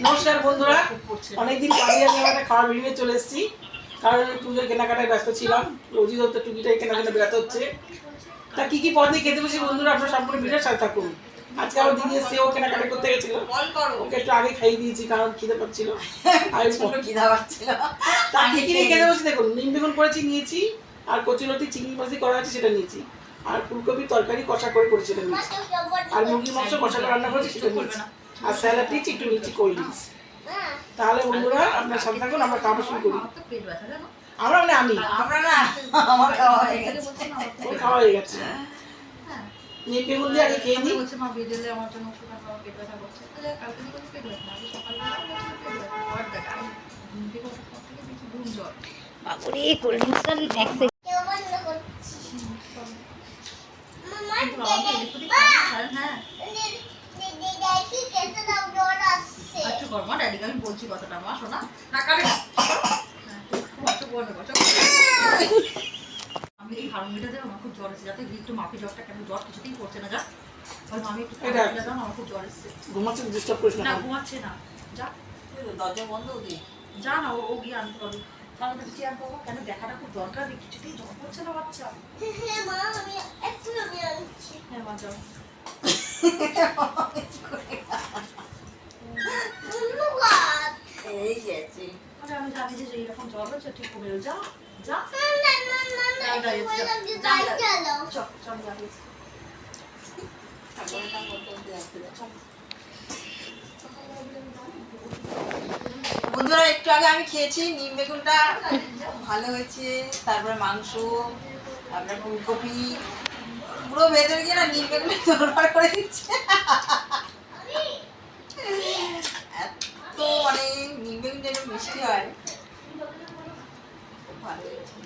নমস্কার বন্ধুরা, অনেকদিন পরে আমি একটা খাবার বেরিয়ে চলে এসেছি, কারণ আমি পুজোর কেনাকাটায় ব্যস্ত ছিলাম। রোজই তো টুকিটাই কেনাকাটা বেরোতে হচ্ছে। তা কি কি পদ দিয়ে খেতে বসে বন্ধুরা, আপনারা সম্পূর্ণ ভিডিওর সাথে থাকুন। আজকে আমার দিদি এসে ও কেনাকাটা করতে গেছিল, ওকে একটু আগে খাইয়ে দিয়েছি কারণ খিদে পাচ্ছিল। আর খিদা পাচ্ছিল, তা কি কি নিয়ে খেতে বসে দেখুন, নিম বেগুন করেছি নিয়েছি, আর কচুলতি চিংড়ি মাছ দিয়ে করা আছে সেটা নিয়েছি, আর ফুলকপি তরকারি কষা করে করেছি সেটা নিয়েছি, আর মুরগির মাংস কষা করে রান্না করেছি সেটা নিয়েছি, আর স্যালাড নিয়েছি, একটু নিয়েছি কোল্ড ড্রিঙ্কস। তাহলে বন্ধুরা আপনার সাথে থাকুন, আমরা খাওয়া শুরু করি। আমরা মানে আমি আমার খাওয়া হয়ে গেছে। ওর খাওয়া হয়ে গেছে। নিম বেগুন দিয়ে আগে খেয়ে নিই। বাবুরে কোল্ড ড্রিঙ্কসটা দেখছে আমি বলছি কথাটা মা শোনা না কারে আমি এই হারমোনিটা দেবো, আমার খুব জ্বর এসেছে, যাতে একটু মাপি জ্বরটা কেন জ্বর কিছুতেই করছে না, যা আমি একটু দাও, আমার খুব জ্বর এসেছে। ঘুমাচ্ছে, ডিস্টার্ব করিস না। না ঘুমাচ্ছে না, যা দরজা বন্ধ দি, যা না ও গিয়ে আনতে পারবে। তাহলে তো চেয়ার পাবো কেন, দেখাটা খুব দরকার, কিছুতেই জ্বর করছে না বাচ্চা। হ্যাঁ মা, আমি আনছি। হ্যাঁ মা যাও। এই গেছে, আমি জানি যে এইরকম জ্বর হচ্ছে, ঠিক কমে যা যা বন্ধুরা, একটু আগে আমি খেয়েছি নিম বেগুনটা, ভালো হয়েছে। তারপরে মাংস, তারপরে ফুলকপি, পুরো ভেতরে গিয়ে না নিম বেগুনের তোলপাড় করে দিচ্ছে। এত মানে নিম বেগুন যেন মিষ্টি হয়, ভালো হয়েছে।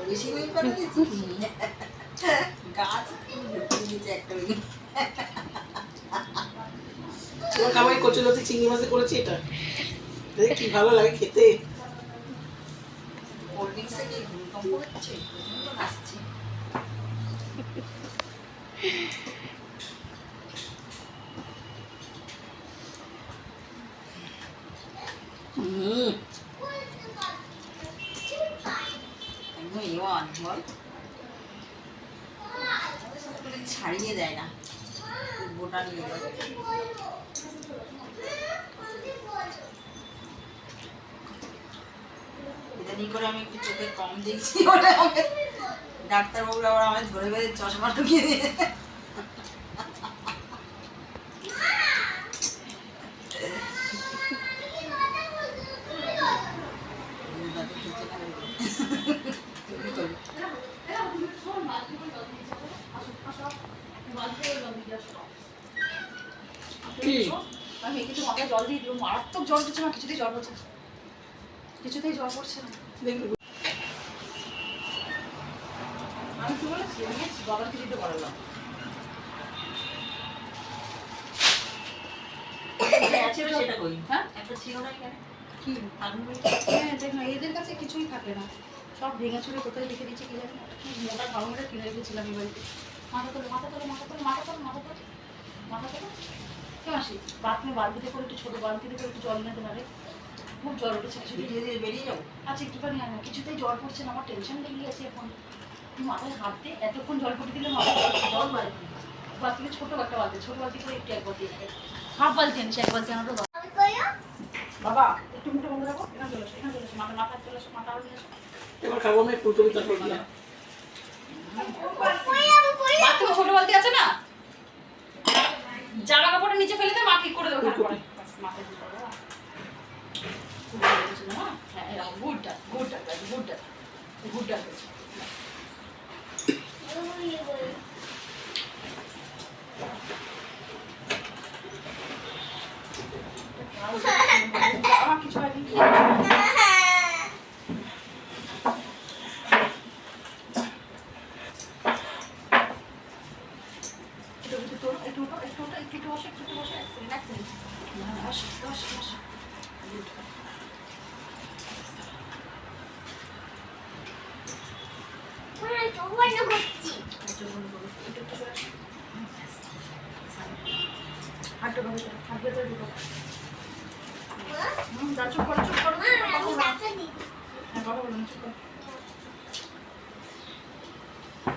বেশি বেগুন করে দিচ্ছি, গাছ দিচ্ছে একটা বেগুন। তোমার খাবার কচুলতি চিংড়ি মাছ দিয়ে করেছি, এটা দেখ কি ভালো লাগে খেতে। কোল্ড ড্রিঙ্কস থেকে ভূমিকম্প হচ্ছে, আসছে। ছাড়িয়ে দেয় না, গোটা নিয়ে যাবে। ইদানিং করে আমি একটু চোখে কম দেখছি বলে আমাকে ডাক্তারবাবু আবার আমায় ধরে বেঁধে চশমা ঢুকিয়ে দিয়ে। আমি কিছু মাথায় জল দিয়ে দিল, মারাত্মক জল দিচ্ছে না, কিছুতেই জল পড়ছে না, কিছুতেই জল পড়ছে না। আমি কি বলেছি, বাবাকে দিতে পারলাম সেটা কই। হ্যাঁ একটা ছিল না কেন কি, হ্যাঁ দেখ না, এদের কাছে কিছুই থাকে না, সব ভেঙে চুরে কোথায় লিখে দিচ্ছে কি জানি, মোটা ভাঙটা কিনে রেখেছিলাম এই বাড়িতে। মাথা তোলে মাথা তোলে মাথা তোলে মাথা তোলে মাথা তোলে মাথা তোলে কেমন আসি বাথরুমে বালতিতে করে একটু ছোটো বালতিতে করে একটু জল নিতে পারে, খুব জ্বর উঠেছে, কিছু ধীরে ধীরে বেরিয়ে যাবো। আচ্ছা একটুখানি আনো, কিছুতেই জ্বর পড়ছে না, আমার টেনশন লেগে গেছে এখন। তুই মাথায় হাত দিয়ে এতক্ষণ জল পড়ে দিলে মাথায় জল বাড়ি বালতিতে ছোটো একটা বালতি, ছোটো বালতি করে একটু একবার দিয়ে থাকে, হাফ বালতি আনিস, এক বালতি আনারও বাবা একটু মুখে বন্ধ রাখো, এখানে চলে আসো, এখানে চলে আসো, মাথা মাথায় চলে আসো, মাথা আরো নিয়ে আসো। এবার খাবো আমি ফুলকপি তরকারি দিয়ে। বাথরুমে ছোট বালতি আছে না, জামা কাপড়টা নিচে ফেলে দে, মা ঠিক করে দেবো। মাথায় দিয়ে করবো, হ্যাঁ গুডটা গুডটা গুডটা গুডটা হয়েছে। আমার কিছু হয়নি, একটু বসে হাঁটতে চুপ করো।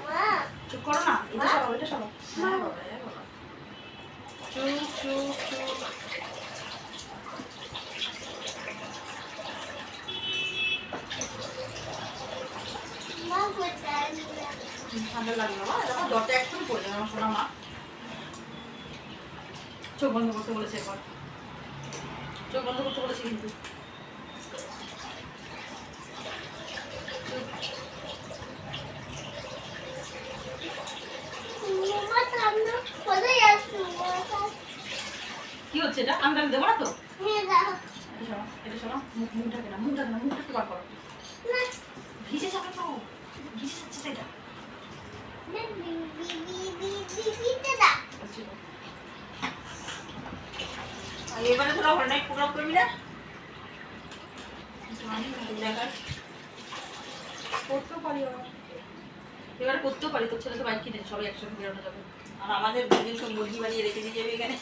মা চুপ করো না, এটা সরাও, এটা সরাও। হ্যাঁ বাবা, হ্যাঁ বাবা। চুপ চুপ চুপ। মা কোথায় ঠান্ডা লাগলো বাবা, দেখো জ্বরটা একটু পড়ে যাবে আমার সোনা মা। চোখ বন্ধ করতে বলেছে এবার, চোখ বন্ধ করতে বলেছে কিন্তু। মা সামনে কোথায় আসছো কি হচ্ছে এটা? আমি তাহলে দেবো না তো? হ্যাঁ দাও এটা শোনো, মুখ ঢাকে না, মুখ ঢাকে না, মুখটা একটু বার করো। না ভিজে যাবে তো, ভিজে যাচ্ছে তো এটা। বিবিতে দাও আর এবারে তোরা অনলাইন প্রোগ্রাম করবি না? করতেও পারি আবার। এবারে করতেও পারি, তোর ছেলে তো বাইক কিনে সবাই একসঙ্গে বেরোনো যাবে। আর আমাদের দুদিন সব মুরগি বানিয়ে রেখে দিয়ে যাবে এখানে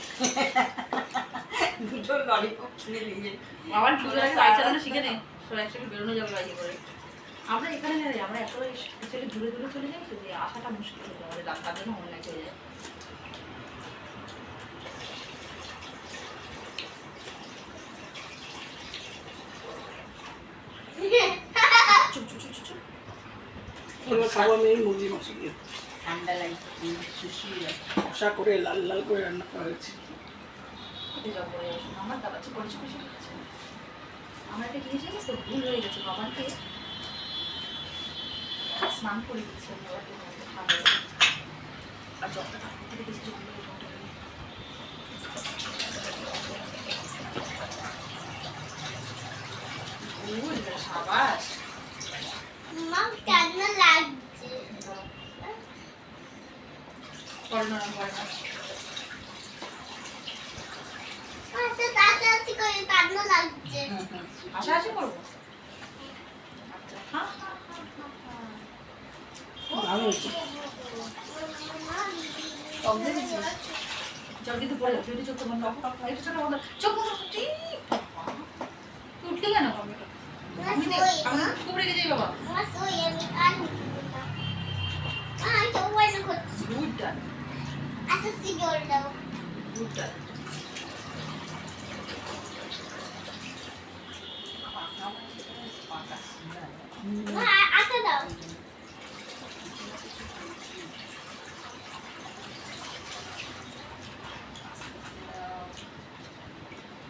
দুটো ললিপপ কিনে নিয়ে যাবে। আবার পুজোর আগে বাইক চালানো শিখে নে, সবাই একসঙ্গে বেরোনো যাবে বাইকে করে। আমরা এখানে না রে, আমরা একেবারে ছেলে দূরে দূরে চলে যাই তো, যে আসাটা মুশকিল হয়ে যায় আমাদের, রাস্তার জন্য অনলাইন চলে যায়। চুপ চুপ চুপ চুপ চুপ। এবার খাবো আমি এই মুরগির মাংস দিয়ে ঠান্ডা লাগে শুষিয়ে যায়। কষা করে লাল লাল করে রান্না করা হয়েছে। খেতে যাবো পরে আসুন, আমার দাদা চুপ করে চুপ করে খাচ্ছে। আমার একটা জিনিস জানিস তো, ভুল হয়ে গেছে, বাবাকে স্নান করে দিচ্ছে বাবাকে, ঠান্ডা লাগে। আর জলটা ঠান্ডা থেকে বেশি জল দিয়ে জলটা দিয়ে। ভুল, সাবাস। মা কেন লাগছে করে না, করে না। আচ্ছা তাড়াতাড়ি করে কেন লাগছে আশা আশা করবো। আচ্ছা, হ্যাঁ হ্যাঁ হ্যাঁ হ্যাঁ হ্যাঁ। ভালো হয়েছে। টক দিয়ে দিচ্ছিস? জল কিন্তু পড়ে যাবে, চোখ বন্ধ কর, একটু চোখ বন্ধ, চোখ বন্ধ কর, ঠিক। তুই উঠলি কেন? আমি খুব রেগে যাই বাবা। মা সই আমি কান মা তো ওয়াইন করছি গুড ডান, আচ্ছা সিগর দাও গুড ডান। মা আচ্ছা দাও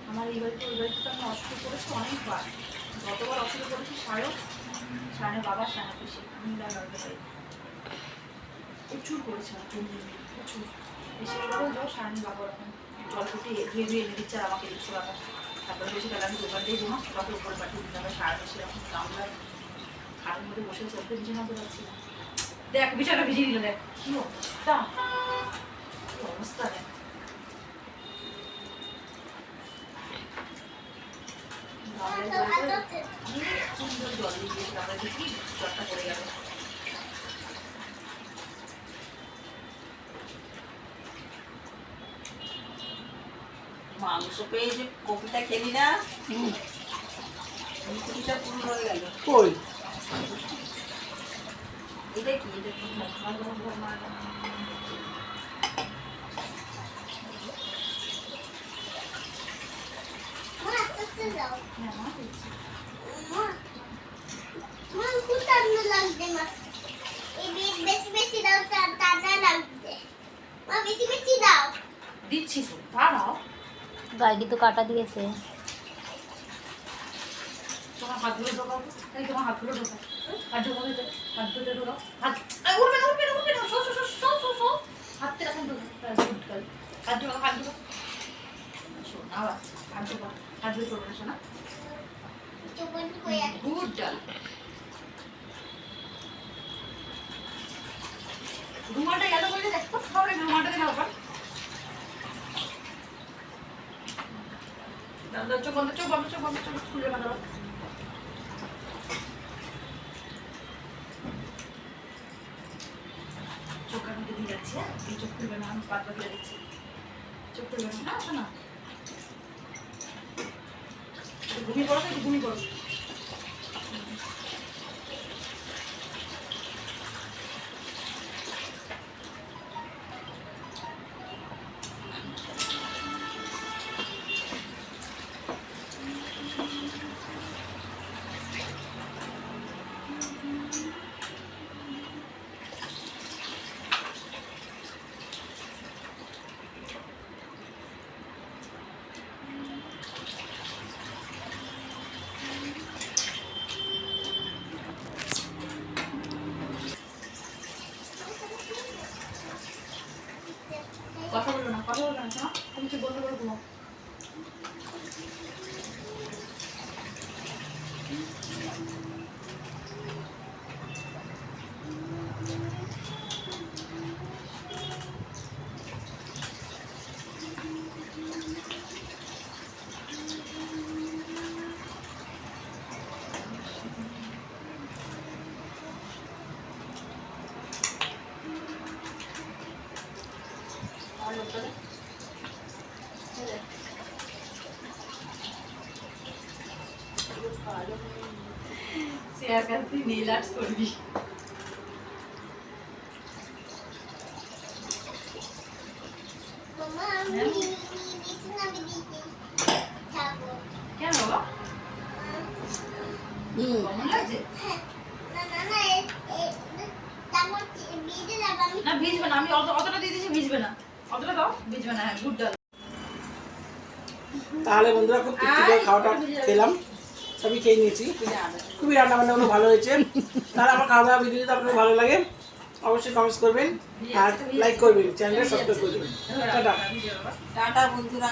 আমার এই বাড়িতে ওই বাড়িতে তো আমি অসুখ করেছি অনেকবার। যতবার অসুখ করেছি সায়ক, সায়নের বাবা, সায়না পিসি, আমি লড়তে পারি। প্রচুর করেছে আমার প্রচুর। বেশিরভাগও যাও সায়নের বাবা ওরকম জল ফুটিয়ে ধুয়ে ধুয়ে এনে দিচ্ছে আর আমাকে দিচ্ছে বাবা। তারপরে বেশি তাহলে আমি দোকান দিয়ে ঘুমা, বাবা উপরে পাঠিয়ে দিতে হবে। সারা বেশি এরকম গামলার খাটের মধ্যে বসে চলতে বিছানা নামতে পারছি না। দেখ বিছানা ভিজিয়ে দিল, দেখ কি অবস্থা, কি অবস্থা দেখ। সুন্দর জল দিয়ে দিয়েছিলাম, আমরা দেখি জলটা পড়ে গেল। মাংস পেয়ে যে কপিটা খেলি না, হুম, কপিটা পুরো হয়ে গেল। কই এটা কি? এটা কি? মা আচ্ছা দাও হ্যাঁ মা দিচ্ছি। মা মা কোথায় লাগছে মা এই বেশি বেশি দাও টাটা লাগছে মা বেশি বেশি দাও দিচ্ছি তো, দাঁড়াও। গায়ে তো কাটা দিয়েছে তোমার হাতগুলো ঢোকাও তো, এই তোমার হাতগুলো ঢোকাও, হাত ঢোকাও দিতে, হাত ধুতে ঢোকাও, হাত উঠবে না উঠবে না উঠবে না, show show show show show show, হাতটা এখন ঢোকাও, গুড গার্ল, হাত ঢোকাও, হাত ঢোকাও, শো আবার হাত ঢোকাও, হাত ধুয়ে করবে না শোনা, চুপন কই আছে গুড গার্ল। রুমালটা গেল বলে দেখো, সবাই রুমালটা দেখাও আবার। দাদা চোখ বন্ধ, চোখ বন্ধ, চোখ বন্ধ, চোখ খুলে না দাও। চোখ আমি দিয়ে যাচ্ছি, হ্যাঁ তুমি চোখ খুলবে না, আমি পাতলা দিয়ে দিচ্ছি, চোখ খুলবে না, না শোনা ঘুমিয়ে পড়ো, তো ঘুমিয়ে পড়ো। কথা বলবে না, শোনো। তুমি কি বন্ধ করে ঘুমাও। আর লোকটা দে। এই দেখ। শেয়ার করতে নীল আর্টস করবি। মামা আমি দিচ্ছি না আমি দিচ্ছি যাবো কেন বাবা? হুম কেমন লাগছে? না না না তারপর ভিজে যাবো আমি না ভিজবে না, আমি অতটা দিয়ে দিয়েছি, ভিজবে না। অতটা দাও, ভিজবে না। হ্যাঁ, গুড ডাল। তাহলে বন্ধুরা খুব তৃপ্তি করে খাওয়াটা খেলাম, সবই খেয়ে নিয়েছি। খুবই রান্না বান্নাগুলো ভালো হয়েছে। তাহলে আমার খাওয়া দাওয়া ভিডিও যদি আপনাদের ভালো লাগে অবশ্যই কমেন্টস করবেন আর লাইক করবেন, চ্যানেলটা সাবস্ক্রাইব করে দেবেন। টাটা। টাটা বন্ধুরা।